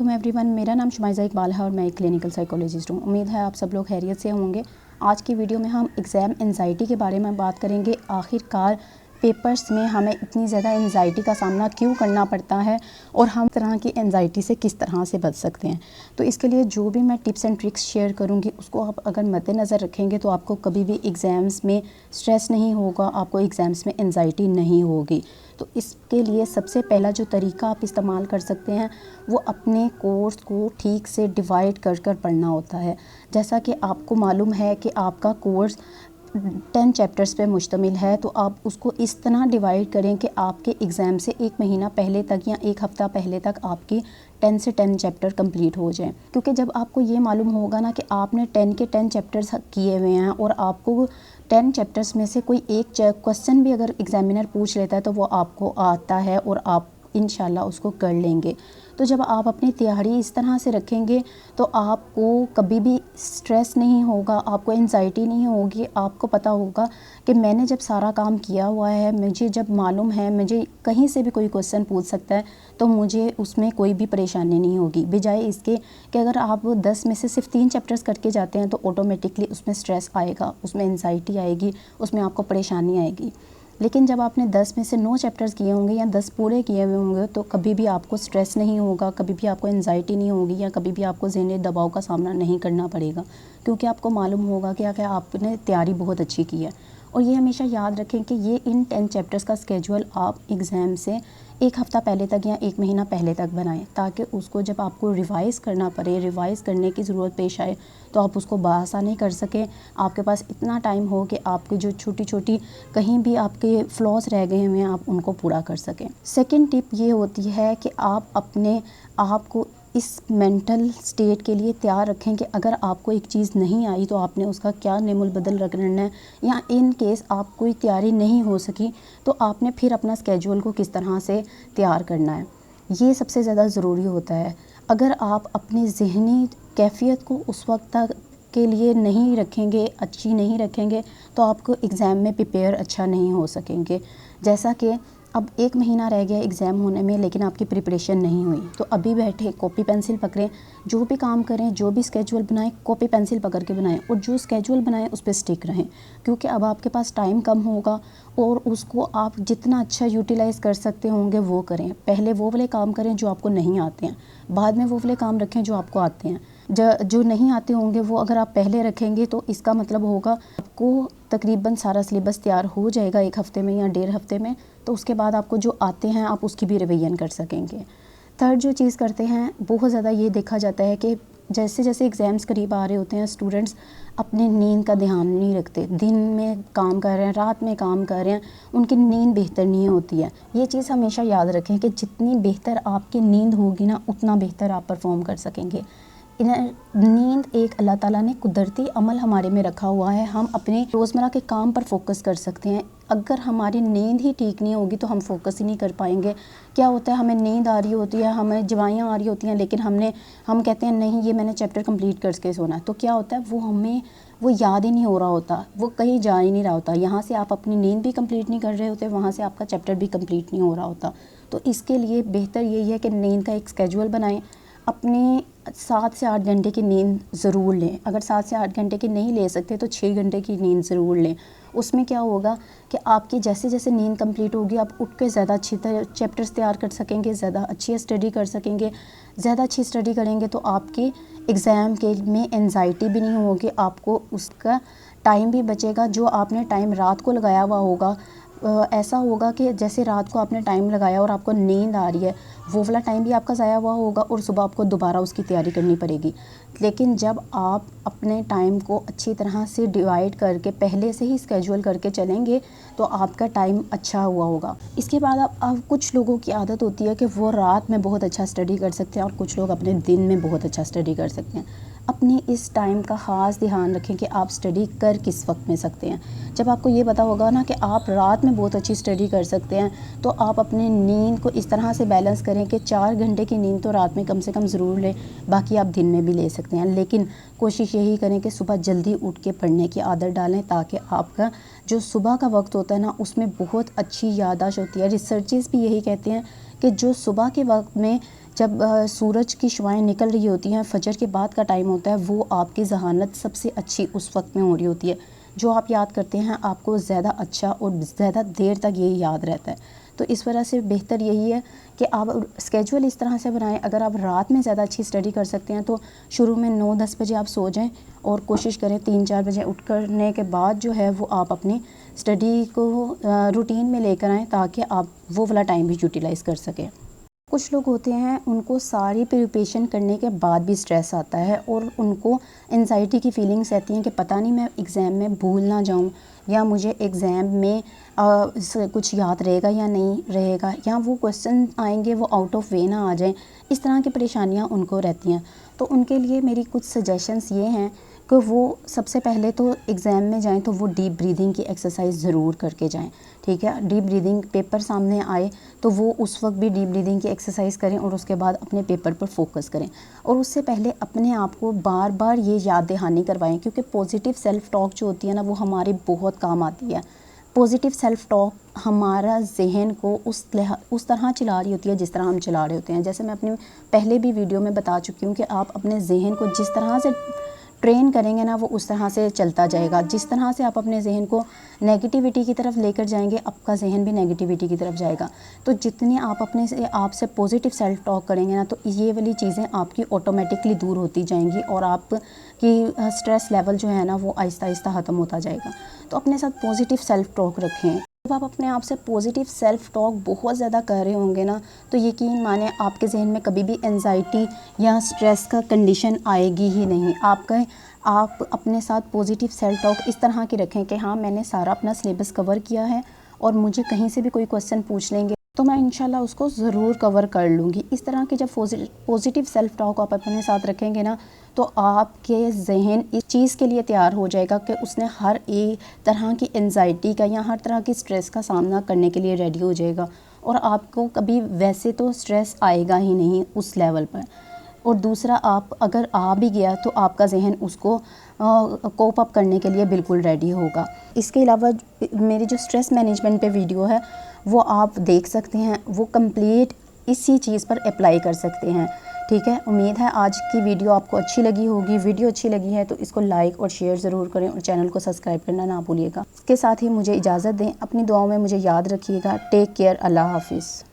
वालेकुम एवरीवन, मेरा नाम शुमाइज़ा इकबाल है और मैं एक क्लिनिकल साइकोलॉजिस्ट हूँ। उम्मीद है आप सब लोग खैरियत से होंगे। आज की वीडियो में हम एग्ज़ाम एंजाइटी के बारे में बात करेंगे। आखिरकार पेपर्स में हमें इतनी ज़्यादा एंजाइटी का सामना क्यों करना पड़ता है और हम तरह की एंजाइटी से किस तरह से बच सकते हैं। तो इसके लिए जो भी मैं टिप्स एंड ट्रिक्स शेयर करूँगी उसको आप अगर मद्देनज़र रखेंगे तो आपको कभी भी एग्ज़ाम्स में स्ट्रेस नहीं होगा, आपको एग्ज़ाम्स में एंजाइटी नहीं होगी। तो इसके लिए सबसे पहला जो तरीका आप इस्तेमाल कर सकते हैं वो अपने कोर्स को ठीक से डिवाइड कर कर पढ़ना होता है। जैसा कि आपको मालूम है कि आपका कोर्स 10 चैप्टर्स पे मुश्तमिल है, तो आप उसको इस तरह डिवाइड करें कि आपके एग्ज़ाम से एक महीना पहले तक या एक हफ़्ता पहले तक आपकी 10 से 10 चैप्टर कंप्लीट हो जाएं। क्योंकि जब आपको ये मालूम होगा ना कि आपने 10 के 10 चैप्टर्स किए हुए हैं और आपको 10 चैप्टर्स में से कोई एक क्वेश्चन भी अगर एग्ज़ामिनर पूछ लेता है तो वो आपको आता है और आप इंशाल्लाह उसको कर लेंगे। तो जब आप अपनी तैयारी इस तरह से रखेंगे तो आपको कभी भी स्ट्रेस नहीं होगा, आपको एंजाइटी नहीं होगी। आपको पता होगा कि मैंने जब सारा काम किया हुआ है, मुझे जब मालूम है मुझे कहीं से भी कोई क्वेश्चन पूछ सकता है तो मुझे उसमें कोई भी परेशानी नहीं होगी। बजाय इसके कि अगर आप 10 में से सिर्फ 3 चैप्टर्स करके जाते हैं तो ऑटोमेटिकली उसमें स्ट्रेस आएगा, उसमें एंजाइटी आएगी, उसमें आपको परेशानी आएगी। लेकिन जब आपने 10 में से 9 चैप्टर्स किए होंगे या 10 पूरे किए हुए होंगे तो कभी भी आपको स्ट्रेस नहीं होगा, कभी भी आपको एंजाइटी नहीं होगी या कभी भी आपको ज़हनी दबाव का सामना नहीं करना पड़ेगा, क्योंकि आपको मालूम होगा कि आपने तैयारी बहुत अच्छी की है। और ये हमेशा याद रखें कि ये इन 10 चैप्टर्स का स्केड्यूल आप एग्ज़ाम से एक हफ़्ता पहले तक या एक महीना पहले तक बनाएं, ताकि उसको जब आपको रिवाइज़ करना पड़े, रिवाइज़ करने की ज़रूरत पेश आए तो आप उसको बआसानी कर सकें। आपके पास इतना टाइम हो कि आपकी जो छोटी छोटी कहीं भी आपके फ्लॉज रह गए हुए हैं आप उनको पूरा कर सकें। सेकंड टिप ये होती है कि आप अपने आप को इस मेंटल स्टेट के लिए तैयार रखें कि अगर आपको एक चीज़ नहीं आई तो आपने उसका क्या नेमुल बदल रखना है, या इन केस आप कोई तैयारी नहीं हो सकी तो आपने फिर अपना स्केड्यूल को किस तरह से तैयार करना है। ये सबसे ज़्यादा ज़रूरी होता है। अगर आप अपनी ज़हनी कैफियत को उस वक्त तक के लिए नहीं रखेंगे, अच्छी नहीं रखेंगे, तो आपको एग्ज़ाम में प्रिपेयर अच्छा नहीं हो सकेंगे। जैसा कि अब एक महीना रह गया एग्ज़ाम होने में लेकिन आपकी प्रिपरेशन नहीं हुई, तो अभी बैठे कॉपी पेंसिल पकड़ें, जो भी काम करें, जो भी स्केड्यूल बनाएं, कॉपी पेंसिल पकड़ के बनाएं और जो स्केड्यूल बनाएं उस पर स्टिक रहें, क्योंकि अब आपके पास टाइम कम होगा और उसको आप जितना अच्छा यूटिलाइज़ कर सकते होंगे वो करें। पहले वो वाले काम करें जो आपको नहीं आते हैं, बाद में वो वाले काम रखें जो आपको आते हैं। जो नहीं आते होंगे वो अगर आप पहले रखेंगे तो इसका मतलब होगा आपको तकरीबन सारा सिलेबस तैयार हो जाएगा एक हफ़्ते में या 1.5 हफ़्ते में, तो उसके बाद आपको जो आते हैं आप उसकी भी रिवीजन कर सकेंगे। थर्ड जो चीज़ करते हैं बहुत ज़्यादा ये देखा जाता है कि जैसे जैसे एग्ज़ाम्स करीब आ रहे होते हैं स्टूडेंट्स अपनी नींद का ध्यान नहीं रखते। दिन में काम कर रहे हैं, रात में काम कर रहे हैं, उनकी नींद बेहतर नहीं होती है। ये चीज़ हमेशा याद रखें कि जितनी बेहतर आपकी नींद होगी ना उतना बेहतर आप परफॉर्म कर सकेंगे। नींद एक अल्लाह ताला ने कुदरती अमल हमारे में रखा हुआ है, हम अपने रोज़मर्रा के काम पर फोकस कर सकते हैं। अगर हमारी नींद ही ठीक नहीं होगी तो हम फोकस ही नहीं कर पाएंगे। क्या होता है, हमें नींद आ रही होती है, हमें जवाइयाँ आ रही होती हैं, लेकिन हम कहते हैं नहीं ये मैंने चैप्टर कंप्लीट करके सोना है, तो क्या होता है वो याद ही नहीं हो रहा होता, वो कहीं जा ही नहीं रहा होता। यहाँ से आप अपनी नींद भी कंप्लीट नहीं कर रहे होते, वहाँ से आपका चैप्टर भी कंप्लीट नहीं हो रहा होता। तो इसके लिए बेहतर यही है कि नींद का एक स्केड्यूल बनाएं। अपनी 7 से 8 घंटे की नींद ज़रूर लें। अगर 7 से 8 घंटे की नहीं ले सकते तो 6 घंटे की नींद ज़रूर लें। उसमें क्या होगा कि आपकी जैसे जैसे नींद कंप्लीट होगी आप उठ के ज़्यादा अच्छी चैप्टर्स तैयार कर सकेंगे, ज़्यादा अच्छी स्टडी कर सकेंगे। ज़्यादा अच्छी स्टडी करेंगे तो आपकी एग्ज़ाम के में एंजाइटी भी नहीं होगी, आपको उसका टाइम भी बचेगा। जो आपने टाइम रात को लगाया हुआ होगा ऐसा होगा कि जैसे रात को आपने टाइम लगाया और आपको नींद आ रही है, वो वाला टाइम भी आपका ज़ाया हुआ होगा और सुबह आपको दोबारा उसकी तैयारी करनी पड़ेगी। लेकिन जब आप अपने टाइम को अच्छी तरह से डिवाइड करके पहले से ही स्केड्यूल करके चलेंगे तो आपका टाइम अच्छा हुआ होगा। इसके बाद अब कुछ लोगों की आदत होती है कि वो रात में बहुत अच्छा स्टडी कर सकते हैं और कुछ लोग अपने दिन में बहुत अच्छा स्टडी कर सकते हैं। अपनी इस टाइम का ख़ास ध्यान रखें कि आप स्टडी कर किस वक्त में सकते हैं। जब आपको ये पता होगा ना कि आप रात में बहुत अच्छी स्टडी कर सकते हैं तो आप अपनी नींद को इस तरह से बैलेंस करें कि 4 घंटे की नींद तो रात में कम से कम ज़रूर लें, बाकी आप दिन में भी ले सकते हैं। लेकिन कोशिश यही करें कि सुबह जल्दी उठ के पढ़ने की आदत डालें, ताकि आपका जो सुबह का वक्त होता है ना उसमें बहुत अच्छी याददाश्त होती है। रिसर्चेस भी यही कहते हैं कि जो सुबह के वक्त में जब सूरज की शुआएं निकल रही होती हैं, फजर के बाद का टाइम होता है, वो आपकी ज़हानत सबसे अच्छी उस वक्त में हो रही होती है। जो आप याद करते हैं आपको ज़्यादा अच्छा और ज़्यादा देर तक ये याद रहता है। तो इस वजह से बेहतर यही है कि आप स्केड्यूल इस तरह से बनाएं। अगर आप रात में ज़्यादा अच्छी स्टडी कर सकते हैं तो शुरू में 9-10 बजे आप सो जाएं और कोशिश करें 3-4 बजे उठ करने के बाद जो है वो आप अपनी स्टडी को रूटीन में लेकर आएँ, ताकि आप वो वाला टाइम भी यूटिलाइज़ कर सकें। कुछ लोग होते हैं उनको सारी प्रिपरेशन करने के बाद भी स्ट्रेस आता है और उनको एंजाइटी की फीलिंग्स रहती हैं कि पता नहीं मैं एग्ज़ाम में भूल ना जाऊं, या मुझे एग्ज़ाम में कुछ याद रहेगा या नहीं रहेगा, या वो क्वेश्चन आएंगे वो आउट ऑफ वे ना आ जाएं। इस तरह की परेशानियां उनको रहती हैं। तो उनके लिए मेरी कुछ सजेशंस ये हैं कि वो सबसे पहले तो एग्ज़ाम में जाएं तो वो डीप ब्रीदिंग की एक्सरसाइज ज़रूर करके जाएं। ठीक है, डीप ब्रीदिंग पेपर सामने आए तो वो उस वक्त भी डीप ब्रीदिंग की एक्सरसाइज करें और उसके बाद अपने पेपर पर फोकस करें। और उससे पहले अपने आप को बार बार ये याद दहानी करवाएं, क्योंकि पॉजिटिव सेल्फ़ टॉक जो होती है ना वो हमारे बहुत काम आती है। पॉजिटिव सेल्फ़ टॉक हमारा जहन को उस तरह चला रही होती है जिस तरह हम चला रहे होते हैं। जैसे मैं अपनी पहले भी वीडियो में बता चुकी हूँ कि आप अपने जहन को जिस तरह से ट्रेन करेंगे ना वो उस तरह से चलता जाएगा। जिस तरह से आप अपने जहन को नेगेटिविटी की तरफ लेकर जाएंगे, आपका जहन भी नेगेटिविटी की तरफ जाएगा। तो जितनी आप अपने से आप से पॉजिटिव सेल्फ टॉक करेंगे ना, तो ये वाली चीज़ें आपकी ऑटोमेटिकली दूर होती जाएंगी और आपकी स्ट्रेस लेवल जो है ना वो आहिस्ता आहिस्ता ख़त्म होता जाएगा। तो अपने साथ पॉजिटिव सेल्फ टॉक रखें। जब आप अपने आप से पॉजिटिव सेल्फ़ टॉक बहुत ज़्यादा कर रहे होंगे ना, तो यकीन माने आपके जहन में कभी भी एंजाइटी या स्ट्रेस का कंडीशन आएगी ही नहीं। आप अपने साथ पॉजिटिव सेल्फ टॉक इस तरह की रखें कि हाँ, मैंने सारा अपना सिलेबस कवर किया है और मुझे कहीं से भी कोई क्वेश्चन पूछ लेंगे तो मैं इंशाल्लाह उसको ज़रूर कवर कर लूँगी। इस तरह की जब पॉजिटिव सेल्फ टॉक आप अपने साथ रखेंगे ना, तो आपके जहन इस चीज़ के लिए तैयार हो जाएगा कि उसने हर एक तरह की एंजाइटी का या हर तरह की स्ट्रेस का सामना करने के लिए रेडी हो जाएगा और आपको कभी वैसे तो स्ट्रेस आएगा ही नहीं उस लेवल पर। और दूसरा, आप अगर आ भी गया तो आपका जहन उसको कोप अप करने के लिए बिल्कुल रेडी होगा। इसके अलावा मेरी जो स्ट्रेस मैनेजमेंट पे वीडियो है वो आप देख सकते हैं, वो कंप्लीट इसी चीज़ पर अप्लाई कर सकते हैं। ठीक है, उम्मीद है आज की वीडियो आपको अच्छी लगी होगी। वीडियो अच्छी लगी है तो इसको लाइक और शेयर ज़रूर करें और चैनल को सब्सक्राइब करना ना भूलिएगा। इसके साथ ही मुझे इजाज़त दें, अपनी दुआओं में मुझे याद रखिएगा। टेक केयर, अल्लाह हाफिज़।